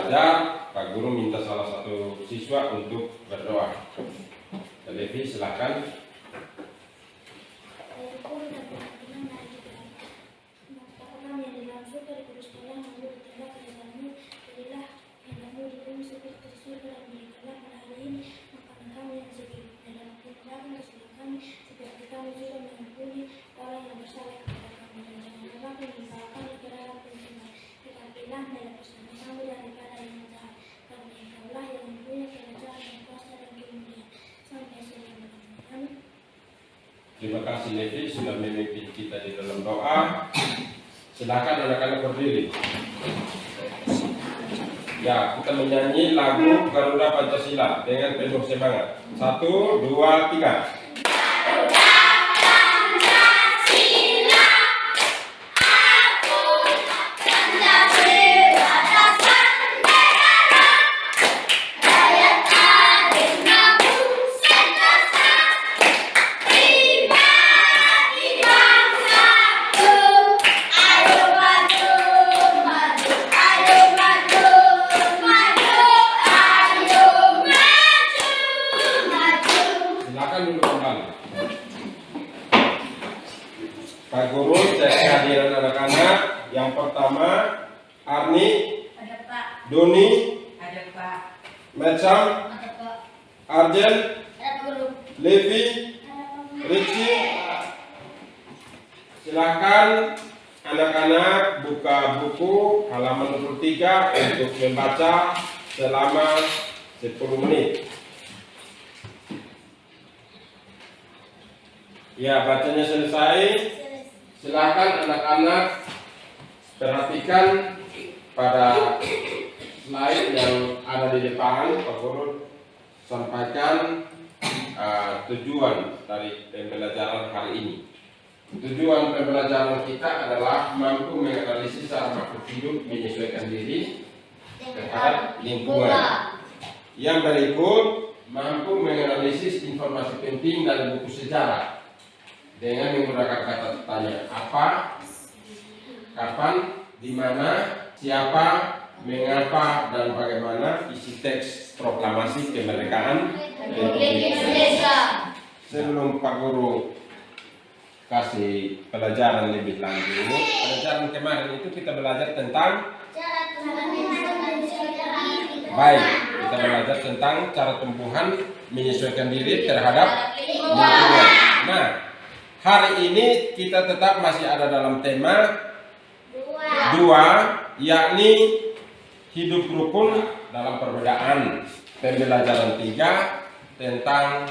belajar, Pak Guru minta salah satu siswa untuk berdoa. Levi, silakan. Terima kasih Levi sudah memimpin kita di dalam doa. Silakan anak-anak berdiri. Ya, kita menyanyi lagu Garuda Pancasila dengan penuh semangat. 1, 2, 3. Pak Guru, cek kehadiran anak-anak. Yang pertama, Arni, ada Pak. Doni, ada Pak. Metsam, ada Pak. Arjen, ada Guru. Levi, Ricci. Silakan anak-anak buka buku halaman 23 untuk membaca selama 10 menit. Ya, bacanya selesai. Silakan anak-anak perhatikan pada slide yang ada di depan. Pak Guru sampaikan tujuan dari pembelajaran hari ini. Tujuan pembelajaran kita adalah mampu menganalisis cara makhluk hidup menyesuaikan diri terhadap lingkungan. Yang berikut, mampu menganalisis informasi penting dari buku sejarah dengan menggunakan kata tanya apa, kapan, di mana, siapa, mengapa, dan bagaimana isi teks proklamasi kemerdekaan Indonesia. Sebelum Pak Guru kasih pelajaran lebih lanjut, pelajaran kemarin itu kita belajar tentang kita belajar tentang cara tumbuhan menyesuaikan diri terhadap lingkungan. Nah, hari ini kita tetap masih ada dalam tema 2, yakni hidup rukun dalam perbedaan. Pembelajaran 3 tentang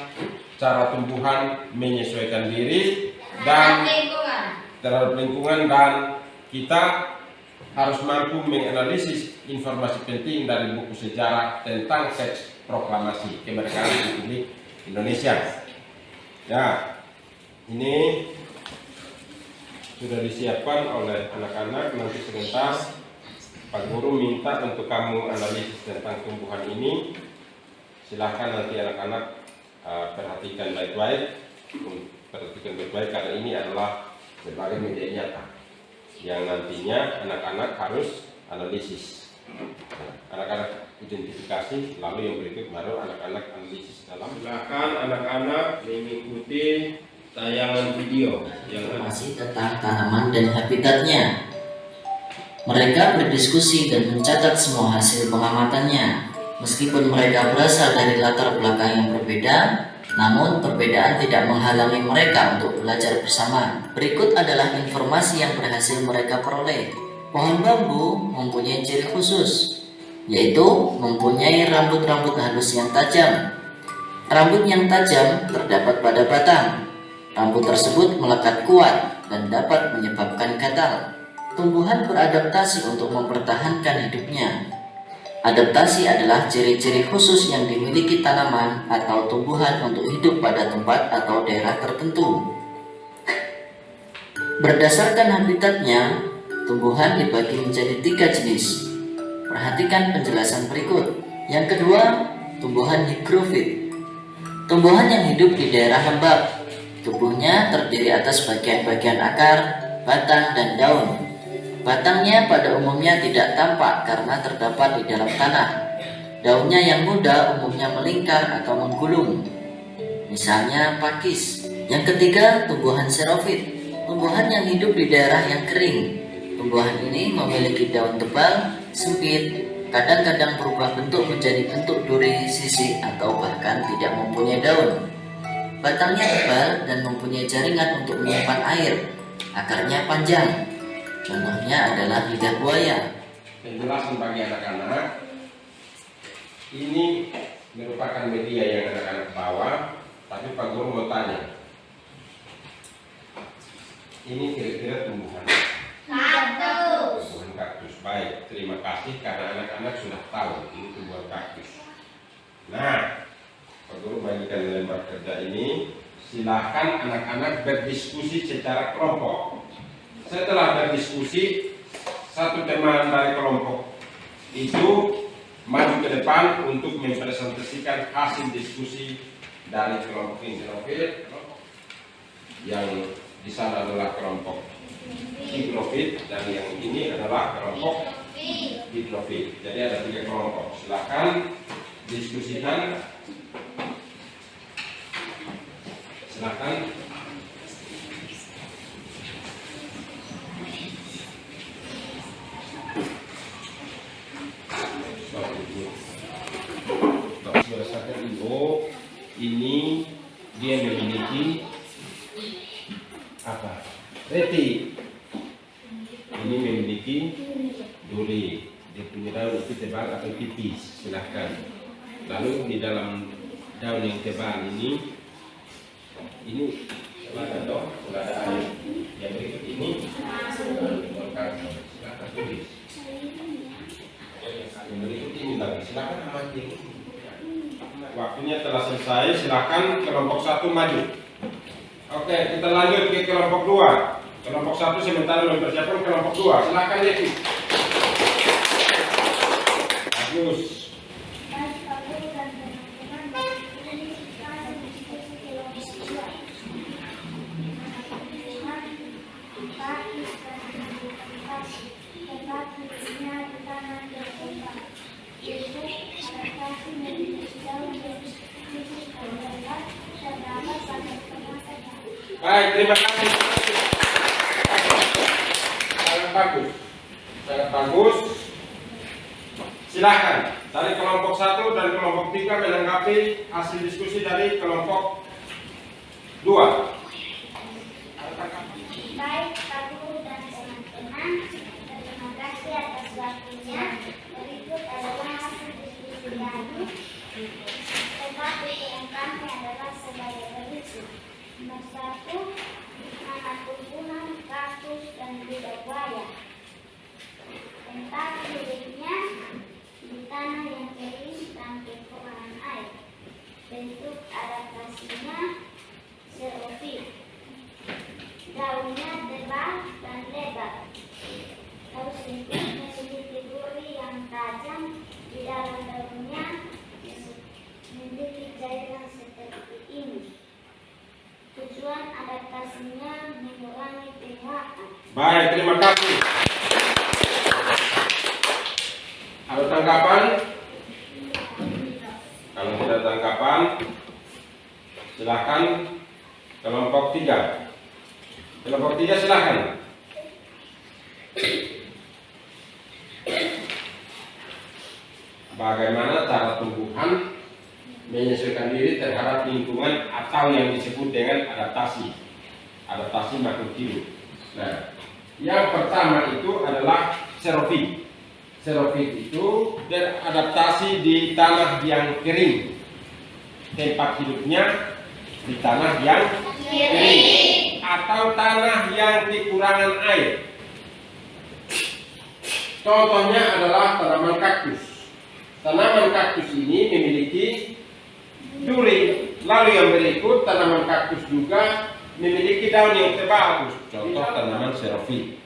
cara tumbuhan menyesuaikan diri dan terhadap lingkungan, dan kita harus mampu menganalisis informasi penting dari buku sejarah tentang teks proklamasi kemerdekaan Republik Indonesia. Ya, ini sudah disiapkan oleh anak-anak. Nanti sebentar Pak Guru minta untuk kamu analisis tentang tumbuhan ini. Silahkan nanti anak-anak perhatikan baik-baik. Perhatikan baik-baik karena ini adalah sebagai media nyata yang nantinya anak-anak harus analisis. Anak-anak identifikasi, lalu yang berikut baru anak-anak analisis dalam. Silakan anak-anak mengikuti tayangan video yang masih tentang tanaman dan habitatnya. Mereka berdiskusi dan mencatat semua hasil pengamatannya. Meskipun mereka berasal dari latar belakang yang berbeda, namun perbedaan tidak menghalangi mereka untuk belajar bersama. Berikut adalah informasi yang berhasil mereka peroleh. Pohon bambu mempunyai ciri khusus, yaitu mempunyai rambut-rambut halus yang tajam. Rambut yang tajam terdapat pada batang. Rambut tersebut melekat kuat dan dapat menyebabkan gatal. Tumbuhan beradaptasi untuk mempertahankan hidupnya. Adaptasi adalah ciri-ciri khusus yang dimiliki tanaman atau tumbuhan untuk hidup pada tempat atau daerah tertentu. Berdasarkan habitatnya, tumbuhan dibagi menjadi 3 jenis. Perhatikan penjelasan berikut. Yang kedua, tumbuhan higrofit. Tumbuhan yang hidup di daerah lembab. Tubuhnya terdiri atas bagian-bagian akar, batang, dan daun. Batangnya pada umumnya tidak tampak karena terdapat di dalam tanah. Daunnya yang muda umumnya melingkar atau menggulung, misalnya pakis. Yang ketiga, tumbuhan xerophyt, tumbuhan yang hidup di daerah yang kering. Tumbuhan ini memiliki daun tebal, sempit, kadang-kadang berubah bentuk menjadi bentuk duri, sisik, atau bahkan tidak mempunyai daun. Batangnya tebal dan mempunyai jaringan untuk menyimpan air. Akarnya panjang. Contohnya adalah lidah buaya. Penjelasan bagi anak-anak, ini merupakan media yang anak-anak bawa, tapi Pak Guru mau tanya, ini kira-kira tumbuhan kaktus. Baik, terima kasih karena anak-anak sudah tahu ini tumbuhan kaktus. Nah, Pak Guru bagikan lembar kerja ini, silahkan anak-anak berdiskusi secara kelompok. Setelah berdiskusi, satu teman dari kelompok itu maju ke depan untuk mempresentasikan hasil diskusi dari kelompok ini. Yang di sana adalah kelompok higrofit dan yang ini adalah kelompok higrofit. Jadi ada 3 kelompok. Silakan diskusikan. Silakan. Berdasarkan IO ini dia memiliki apa? Reti. Ini memiliki duri. Dia punya daun itu tebal atau tipis. Silahkan. Lalu di dalam daun yang tebal ini sudah ada air. Yang berikut ini silahkan tulis. Yang berikut ini lagi. Silahkan amati. Waktunya telah selesai. Silahkan kelompok 1 maju. Oke, kita lanjut ke kelompok 2. Kelompok 1 sementara mempersiapkan kelompok 2. Silahkan Devi. Bagus. Baik, terima kasih. Sangat bagus. Sangat bagus. Silakan dari kelompok 1 dan kelompok 3 menanggapi hasil diskusi dari kelompok 2. Baik, Pak Guru dan teman-teman, terima kasih atas waktunya. Berikut adalah hasil diskusi kami. Tetapi yang kami adalah sebagai berikut. Nomor 1, nama tumbuhan kaktus dan lidah buaya. Tentang hidupnya di tanah yang kering dan kekurangan air. Bentuk adaptasinya xerophyt. Daunnya tebal dan lebar. Daun sempit memiliki duri yang tajam. Di dalam daunnya memiliki cairan seperti ini. Tujuan adaptasinya mengurangi penuaan. Baik, terima kasih. Ada tanggapan? Kalau tidak tanggapan, silakan kelompok 3. Kelompok 3 silakan. Bagaimana cara tumbuhan menyesuaikan diri terhadap lingkungan atau yang disebut dengan adaptasi makhluk hidup. Nah, yang pertama itu adalah xerophyt. Xerophyt itu beradaptasi di tanah yang kering. Tempat hidupnya di tanah yang kering atau tanah yang kekurangan air. Contohnya adalah tanaman kaktus. Tanaman kaktus ini memiliki duri. Lalu yang berikut, tanaman kaktus juga memiliki daun yang tebal. Contoh tanaman xerophyt.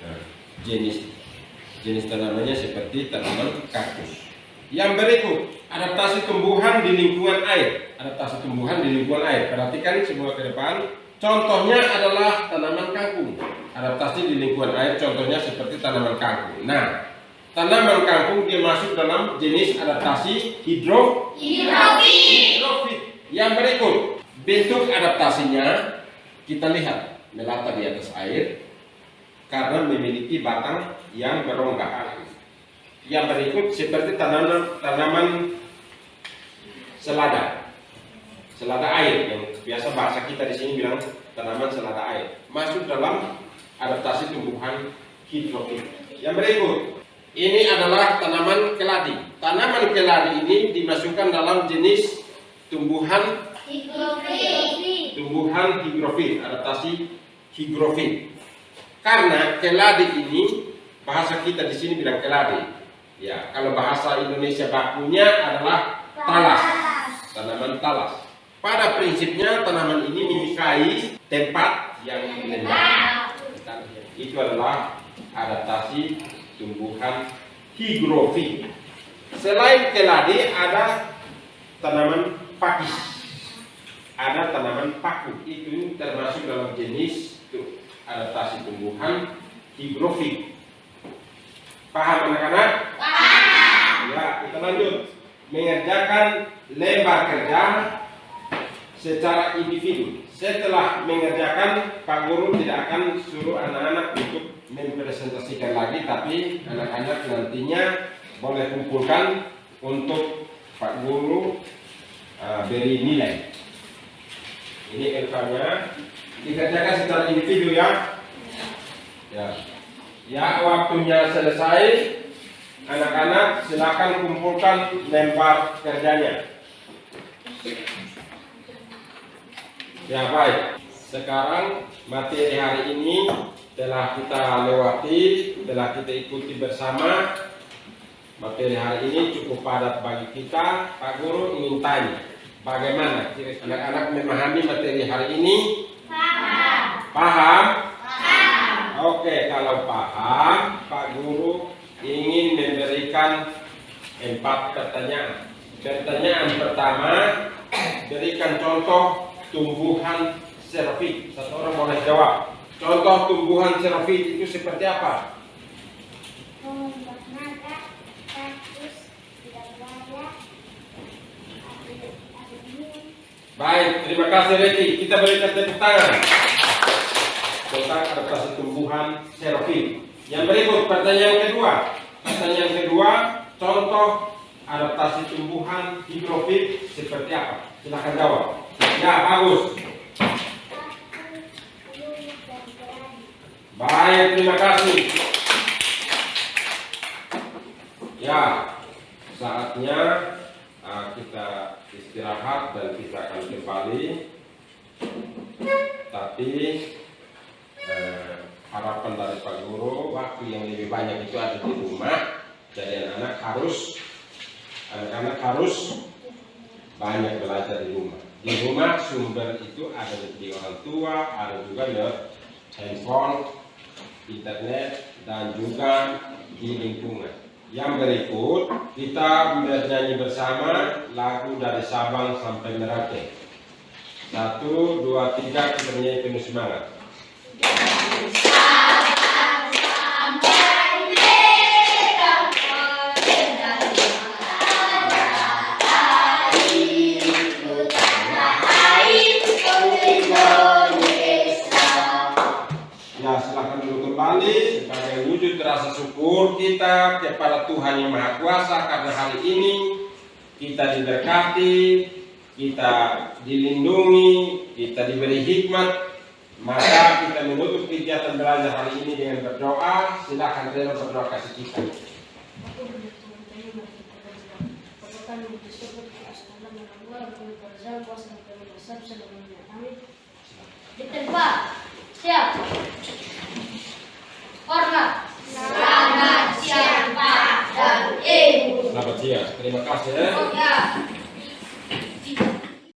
Nah, jenis tanamannya seperti tanaman kaktus. Yang berikut, adaptasi tumbuhan di lingkungan air. Adaptasi tumbuhan di lingkungan air. Perhatikan semua ke depan. Contohnya adalah tanaman kangkung. Adaptasi di lingkungan air contohnya seperti tanaman kangkung. Nah, tanaman kangkung dia masuk dalam jenis adaptasi hidrofit. Yang berikut, bentuk adaptasinya kita lihat melata di atas air karena memiliki batang yang berongga. Yang berikut seperti tanaman selada air yang biasa bahasa kita di sini bilang tanaman selada air, masuk dalam adaptasi tumbuhan hidrofit. Yang berikut, ini adalah tanaman keladi. Tanaman keladi ini dimasukkan dalam jenis tumbuhan hidrofit, adaptasi hidrofit. Karena keladi ini bahasa kita di sini bilang keladi. Ya, kalau bahasa Indonesia bakunya adalah talas, tanaman talas. Pada prinsipnya tanaman ini menyukai tempat yang lembab. Itu adalah adaptasi tumbuhan hidrofit. Selain keladi ada tanaman pakis, ada tanaman paku. Itu termasuk dalam jenis adaptasi tumbuhan hidrofit. Paham anak-anak? Paham. Ya, kita lanjut. Mengerjakan lembar kerja secara individu. Setelah mengerjakan, Pak Guru tidak akan suruh anak-anak untuk mempresentasikan lagi, tapi anak-anak nantinya boleh kumpulkan untuk Pak Guru beri nilai. Ini LK-nya. Dikerjakan secara individu ya. Ya, waktunya selesai. Anak-anak silakan kumpulkan lembar kerjanya. Ya, baik. Sekarang materi hari ini telah kita lewati, telah kita ikuti bersama. Materi hari ini cukup padat bagi kita. Pak Guru ingin tanya, bagaimana anak-anak memahami materi hari ini? Paham? Paham? Oke, kalau paham, Pak Guru ingin memberikan 4 pertanyaan. Pertanyaan pertama, berikan contoh tumbuhan xerophyt. Satu orang boleh jawab. Contoh tumbuhan xerophyt itu seperti apa? Naga, kaktus, buaya, Baik, terima kasih Reti. Kita berikan tepuk tangan tentang adaptasi tumbuhan xerophyt. Yang berikut, pertanyaan kedua. Pertanyaan kedua, contoh adaptasi tumbuhan hidrofit seperti apa? Silakan jawab. Ya, bagus. Baik, terima kasih. Ya, saatnya kita istirahat dan kita akan kembali. Tapi harapan dari Pak Guru, waktu yang lebih banyak itu ada di rumah. Jadi anak-anak harus banyak belajar di rumah. Di rumah sumber itu ada di orang tua, ada juga di handphone, internet, dan juga di lingkungan. Yang berikut kita bernyanyi bersama lagu dari Sabang sampai Merauke. 1, 2, 3 kita bernyanyi penuh semangat. Sebagai wujud rasa syukur kita kepada Tuhan Yang Maha Kuasa karena hari ini kita diberkati, kita dilindungi, kita diberi hikmat. Maka kita menutup kegiatan belajar hari ini dengan berdoa. Silakan Reno berdoa kasih kita. Ditembak. Siap. Hormat. Selamat siang Pak dan Ibu. Selamat siang. Terima kasih.